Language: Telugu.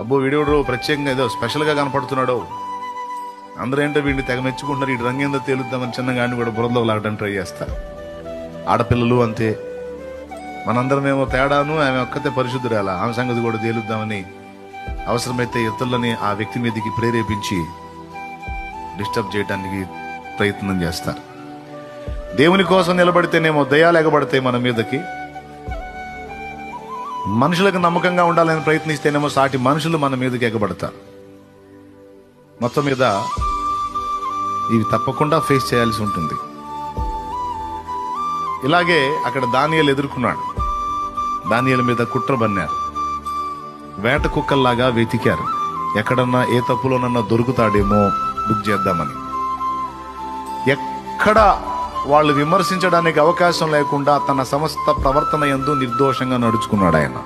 అబ్బో వీడియోడు ప్రత్యేకంగా ఏదో స్పెషల్గా కనపడుతున్నాడు, అందరూ ఏంటో వీడిని తెగ మెచ్చుకుంటున్నారు, ఈ రంగేందో తేలుద్దామని చిన్నగా కూడా బురదలో లాగడానికి ట్రై చేస్తారు. ఆడపిల్లలు అంతే, మనందరమేమో తేడాను, ఆమె ఒక్కతే పరిశుద్ధురాల, ఆమె సంగతి కూడా తేలుద్దామని అవసరమైతే ఇతరులని ఆ వ్యక్తి మీదకి ప్రేరేపించి డిస్టర్బ్ చేయడానికి ప్రయత్నం చేస్తారు. దేవుని కోసం నిలబడితేనేమో దయాలు ఎగబడతాయి మన మీదకి, మనుషులకు నమ్మకంగా ఉండాలని ప్రయత్నిస్తేనేమో సాటి మనుషులు మన మీదకి ఎగబడతారు. మొత్తం మీద ఇవి తప్పకుండా ఫేస్ చేయాల్సి ఉంటుంది. ఇలాగే అక్కడ దానియేలు ఎదుర్కొన్నాడు. దానియేలు మీద కుట్ర బన్నారు, వేట కుక్కల్లాగా వెతికారు, ఎక్కడన్నా ఏ తప్పులోనన్నా దొరుకుతాడేమో బుక్ చేద్దామని. ఎక్కడ వాళ్ళు విమర్శించడానికి అవకాశం లేకుండా తన సమస్త ప్రవర్తన యందు నిర్దోషంగా నడుచుకున్నాడు ఆయన.